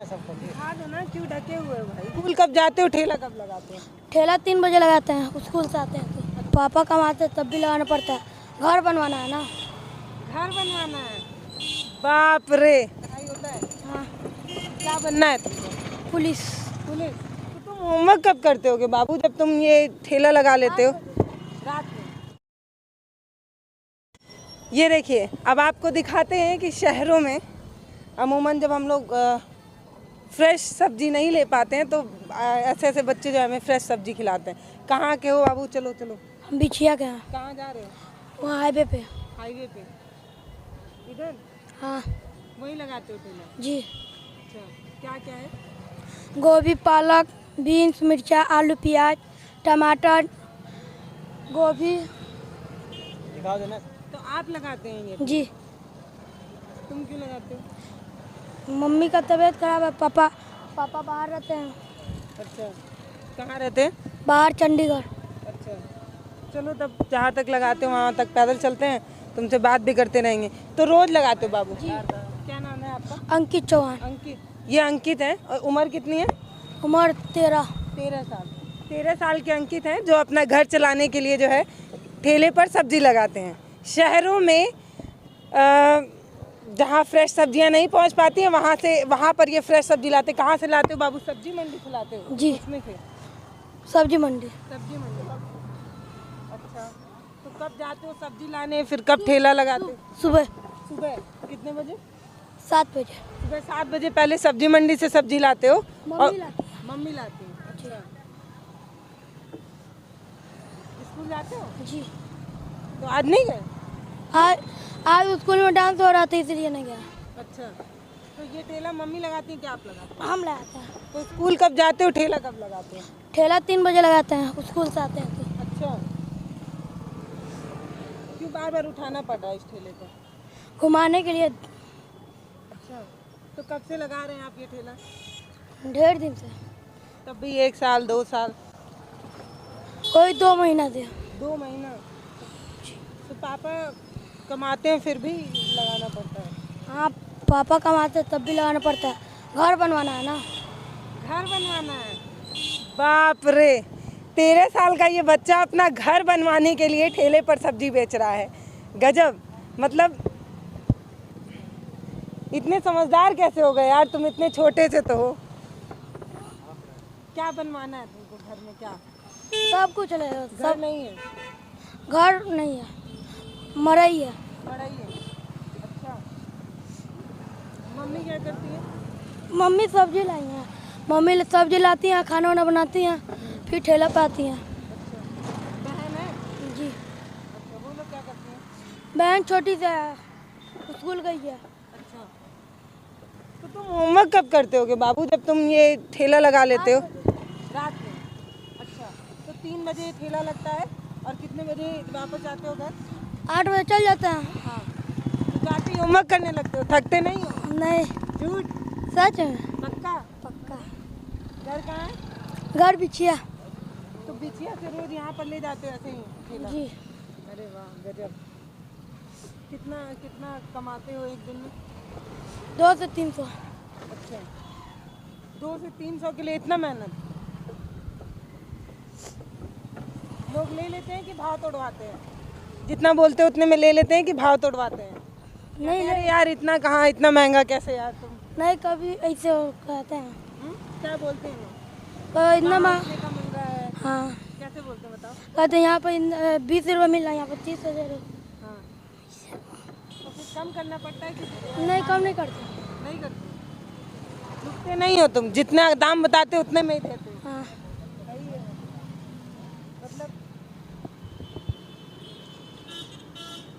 हाँ तो ना क्यों ढके हुए हो भाई? स्कूल कब जाते हो, ठेला कब लगाते हो? ठेला 3 बजे लगाते हैं, स्कूल से आते हैं तो पापा कमाते हैं तब भी लगाना पड़ता है, घर बनवाना है ना। घर बनवाना है? बाप रे, पढ़ाई होता है? हाँ। क्या बनना है तुमको? पुलिस। पुलिस? तो तुम होमवर्क कब करते होगे बाबू, जब तुम ये ठेला लगा लेते हो? रात में। ये देखिए, अब आपको दिखाते हैं कि शहरों में अमूमन जब हम लोग फ्रेश सब्जी नहीं ले पाते हैं तो ऐसे ऐसे बच्चे जो हमें फ्रेश सब्जी खिलाते हैं। कहाँ के हो बाबू? चलो चलो। हम बिछिया के हैं। कहाँ जा रहे हो? वहाँ हाईवे पे। हाईवे पे? इधर? हाँ वहीं लगाते हो ठेला? जी। अच्छा, क्या क्या है? गोभी, पालक, बीन्स, मिर्चा, आलू, प्याज, टमाटर, गोभी। दिखाओ देना। तो आप लगाते हैं ये? जी। तुम क्यों लगाते हो? मम्मी का तबीयत खराब है, पापा बाहर रहते हैं। अच्छा, कहाँ रहते हैं? बाहर चंडीगढ़। अच्छा, चलो तब जहाँ तक लगाते हो वहाँ तक पैदल चलते हैं, तुमसे बात भी करते रहेंगे। तो रोज लगाते हो बाबू? जी। क्या नाम है आपका? अंकित चौहान। अंकित। ये अंकित है और उम्र कितनी है? उम्र 13। 13 साल। 13 साल के अंकित हैं जो अपना घर चलाने के लिए जो है ठेले पर सब्जी लगाते हैं। शहरों में जहाँ फ्रेश सब्जियां नहीं पहुँच पाती हैं वहाँ पर ये फ्रेश सब्जी लाते। कहाँ से लाते हो बाबू? सब्जी मंडी से लाते हो? जी। उसमें से? सब्जी मंडी। सब्जी मंडी। अच्छा, तो कब जाते हो सब्जी लाने, फिर कब ठेला लगाते हो? सुबह। सुबह कितने बजे? 7 बजे। सुबह 7 बजे पहले सब्जी मंडी से सब्जी लाते हो? मम्मी लाती है। मम्मी लाती है? अच्छा। स्कूल जाते हो? जी। तो आज नहीं गए? आज स्कूल में डांस हो रहा था इसलिए नहीं गया। अच्छा, तो ये ठेला मम्मी लगाती है क्या आप लगाते हो? हम लगाते हैं। तो स्कूल कब जाते हो, ठेला कब लगाते हो? ठेला 3 बजे लगाते हैं, स्कूल से आते हैं तो। अच्छा, क्यों बार बार उठाना पड़ रहा है इस ठेले को? घुमाने के लिए। अच्छा, तो कब से लगा रहे हैं आप ये ठेला? ढेर दिन से। तब भी 1 साल 2 साल? कोई 2 महीना से। 2 महीना? तो पापा कमाते हैं फिर भी लगाना पड़ता है? हाँ, पापा कमाते हैं तब भी लगाना पड़ता है, घर बनवाना है ना। घर बनवाना है? बाप रे, 13 साल का ये बच्चा अपना घर बनवाने के लिए ठेले पर सब्जी बेच रहा है। गजब, मतलब इतने समझदार कैसे हो गए यार तुम, इतने छोटे से तो हो। क्या बनवाना है तुमको घर में? क्या सब कुछ है। घर नहीं है? घर नहीं है, मरई है। बड़ा ही है? अच्छा, मम्मी क्या करती है? मम्मी सब्जी लाई हैं, मम्मी सब्जी लाती हैं, खाना वाना बनाती हैं, फिर ठेला पे आती हैं। अच्छा, बहन है? जी। अच्छा, वो लोग क्या करती हैं? बहन छोटी से है, स्कूल गई है। अच्छा, तो तुम होमवर्क कब करते होगे बाबू, जब तुम ये ठेला लगा लेते हो? रात में? अच्छा, तो 3 बजे ठेला लगता है और कितने बजे वापस आते हो घर? 8 बजे चल जाते हैं। हाँ, तो जाके होमवर्क करने लगते हो, थकते नहीं हो? नहीं। झूठ? सच में। पक्का? पक्का। घर कहाँ है? घर बिछिया। तो बिछिया से रोज यहाँ पर ले जाते हो ऐसे ही ठेला? जी। अरे वाह, गजब। कितना कितना कमाते हो एक दिन में? 2 से 300। अच्छा, 2 से 300 के लिए इतना मेहनत? लोग ले लेते हैं कि भाव तोड़वाते हैं? जितना बोलते हो उतने में ले लेते हैं कि भाव तोड़वाते हैं? नहीं अरे यार इतना कहाँ, इतना महंगा कैसे यार तुम? नहीं, कभी ऐसे कहते हैं। क्या बोलते हैं लोग? तो इतना इतने का मिल रहा है? हाँ, कैसे बोलते हैं बताओ? कहते हैं यहाँ पर 20 रुपये मिल रहा है, यहाँ पर 30 रुपये। हाँ, तो फिर कम करना पड़ता है कि नहीं, कम नहीं करते। नहीं करते? रुकते नहीं हो तुम, जितना दाम बताते हो उतने में ही देते हो? हाँ। सही है। मतलब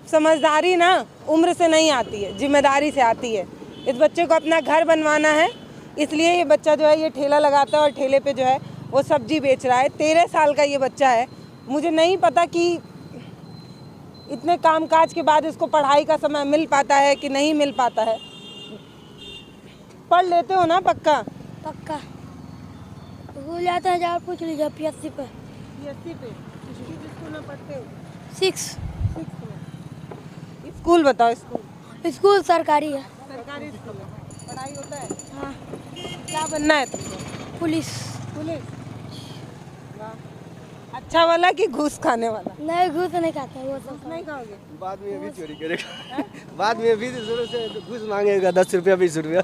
समझदारी ना उम्र से नहीं आती है, जिम्मेदारी से आती है। इस बच्चे को अपना घर बनवाना है, इसलिए ये बच्चा जो है ये ठेला लगाता है और ठेले पे जो है वो सब्जी बेच रहा है। 13 साल का ये बच्चा है। मुझे नहीं पता कि इतने कामकाज के बाद इसको पढ़ाई का समय मिल पाता है कि नहीं मिल पाता है। पढ़ लेते हो ना पक्का? पक्का। स्कूल जाते हैं, जाओ पूछ लीजिए PSC पे। PSC पे? किस स्कूल में पढ़ते हो? 6। 6 में? स्कूल बताओ। स्कूल? स्कूल सरकारी है। सरकारी स्कूल है? पढ़ाई होता है? हाँ। क्या बनना है तुमको? पुलिस। पुलिस। वाह, अच्छा वाला कि घूस खाने वाला? नहीं, घूस नहीं खाते हैं वो सब। नहीं खाओगे? बाद में भी चोरी करेगा बाद में भी जरूर से घूस मांगेगा 10 रुपया 20 रुपया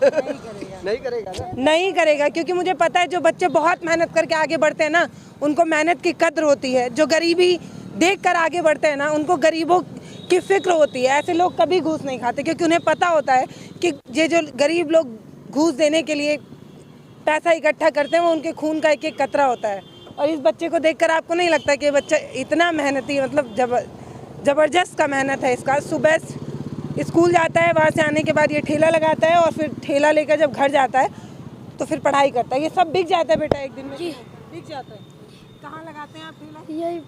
नहीं करेगा ना। नहीं करेगा, क्योंकि मुझे पता है जो बच्चे बहुत मेहनत करके आगे बढ़ते हैं ना, उनको मेहनत की कद्र होती है। जो गरीबी देख कर आगे बढ़ते हैं ना, उनको गरीबों की फिक्र होती है। ऐसे लोग कभी घूस नहीं खाते, क्योंकि उन्हें पता होता है कि ये जो गरीब लोग घूस देने के लिए पैसा इकट्ठा करते हैं, वो उनके खून का एक एक कतरा होता है। और इस बच्चे को देखकर आपको नहीं लगता कि ये बच्चा इतना मेहनती है? मतलब ज़बरदस्त का मेहनत है इसका। सुबह स्कूल जाता है, वहाँ से आने के बाद ये ठेला लगाता है, और फिर ठेला लेकर जब घर जाता है तो फिर पढ़ाई करता है। ये सब बिक जाता है बेटा एक दिन में? जी। बिक जाता है। कहाँ लगाते हैं आप ठेला? यही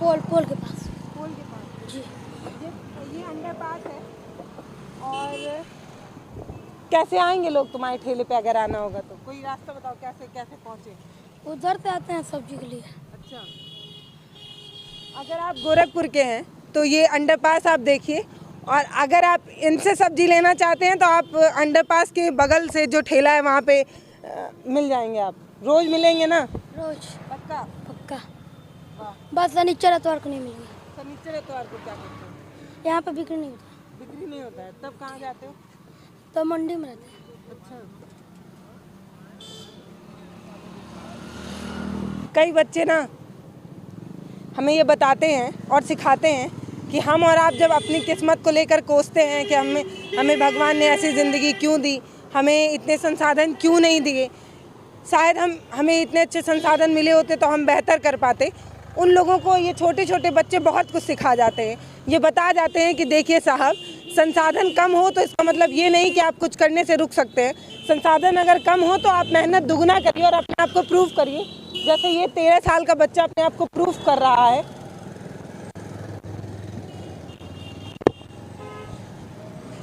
पोल के पास। पोल के पास? जी। ये अंडरपास है। और कैसे आएंगे लोग तुम्हारे ठेले पे अगर आना होगा तो? कोई रास्ता बताओ, कैसे कैसे पहुँचे? उधर से आते हैं सब्जी के लिए। अच्छा, अगर आप गोरखपुर के हैं तो ये अंडरपास आप देखिए, और अगर आप इनसे सब्जी लेना चाहते हैं तो आप अंडरपास के बगल से जो ठेला है वहाँ पे मिल जाएंगे। आप रोज मिलेंगे ना? रोज। पक्का? पक्का। वाह। बस शनिचर एतवार को नहीं मिलेंगे। शनिचर एतवार को क्या करते हो? यहाँ पे बिक्री नहीं होता। बिक्री नहीं होता है, तब कहाँ जाते हो? तो मंडी में रहते हैं। अच्छा। कई बच्चे ना हमें ये बताते हैं और सिखाते हैं कि हम और आप जब अपनी किस्मत को लेकर कोसते हैं कि हमें भगवान ने ऐसी ज़िंदगी क्यों दी, हमें इतने संसाधन क्यों नहीं दिए, शायद हमें इतने अच्छे संसाधन मिले होते तो हम बेहतर कर पाते। उन लोगों को ये छोटे छोटे बच्चे बहुत कुछ सिखा जाते हैं। ये बता जाते हैं कि देखिए साहब, संसाधन कम हो तो इसका मतलब ये नहीं कि आप कुछ करने से रुक सकते हैं। संसाधन अगर कम हो तो आप मेहनत दुगना करिए और अपने आप को प्रूव करिए। जैसे ये 13 साल का बच्चा अपने आप को प्रूव कर रहा है।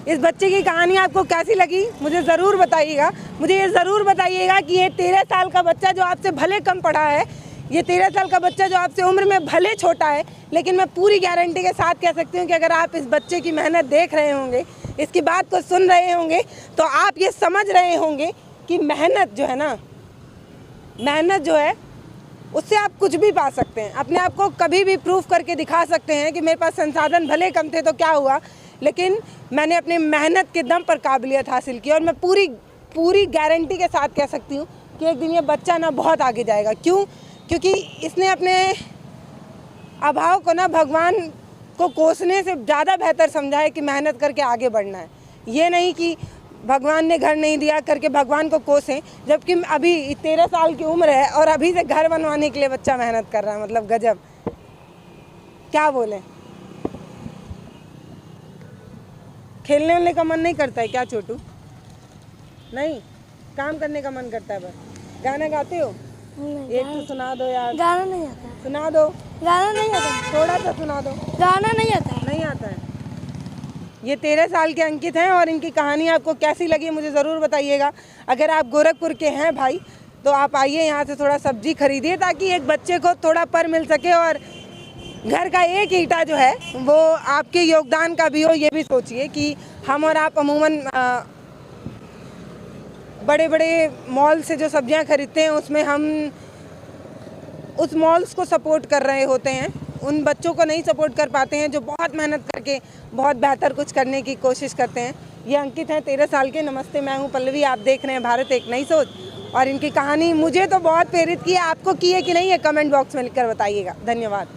इस बच्चे की कहानी आपको कैसी लगी मुझे ज़रूर बताइएगा। मुझे ये ज़रूर बताइएगा कि ये 13 साल का बच्चा जो आपसे भले कम पढ़ा है, ये 13 साल का बच्चा जो आपसे उम्र में भले छोटा है, लेकिन मैं पूरी गारंटी के साथ कह सकती हूँ कि अगर आप इस बच्चे की मेहनत देख रहे होंगे, इसकी बात को सुन रहे होंगे, तो आप ये समझ रहे होंगे कि मेहनत जो है ना, मेहनत जो है उससे आप कुछ भी पा सकते हैं। अपने आप को कभी भी प्रूफ करके दिखा सकते हैं कि मेरे पास संसाधन भले कम थे तो क्या हुआ, लेकिन मैंने अपनी मेहनत के दम पर काबिलियत हासिल की। और मैं पूरी गारंटी के साथ कह सकती हूँ कि एक दिन ये बच्चा ना बहुत आगे जाएगा। क्यों? क्योंकि इसने अपने अभाव को ना भगवान को कोसने से ज़्यादा बेहतर समझा है कि मेहनत करके आगे बढ़ना है। ये नहीं कि भगवान ने घर नहीं दिया करके भगवान को कोसें, जबकि अभी 13 साल की उम्र है और अभी से घर बनवाने के लिए बच्चा मेहनत कर रहा है। मतलब गजब, क्या बोले। खेलने वाले का मन नहीं करता है क्या छोटू? नहीं, काम करने का मन करता है बस। गाना गाते हो? नहीं, एक तो सुना दो यार। गाना नहीं आता है। सुना दो। गाना नहीं आता है। थोड़ा सा सुना दो। गाना नहीं आता है। नहीं आता है। ये 13 साल के अंकित हैं और इनकी कहानी आपको कैसी लगी मुझे ज़रूर बताइएगा। अगर आप गोरखपुर के हैं भाई तो आप आइए, यहाँ से थोड़ा सब्जी खरीदिए ताकि एक बच्चे को थोड़ा पर मिल सके और घर का एक ईंटा जो है वो आपके योगदान का भी हो। ये भी सोचिए कि हम और आप अमूमन बड़े बड़े मॉल से जो सब्जियां खरीदते हैं उसमें हम उस मॉल्स को सपोर्ट कर रहे होते हैं, उन बच्चों को नहीं सपोर्ट कर पाते हैं जो बहुत मेहनत करके बहुत बेहतर कुछ करने की कोशिश करते हैं। ये अंकित हैं 13 साल के। नमस्ते, मैं हूं पल्लवी, आप देख रहे हैं भारत एक नई सोच। और इनकी कहानी मुझे तो बहुत प्रेरित की है, आपको की है कि नहीं, ये कमेंट बॉक्स में लिखकर बताइएगा। धन्यवाद।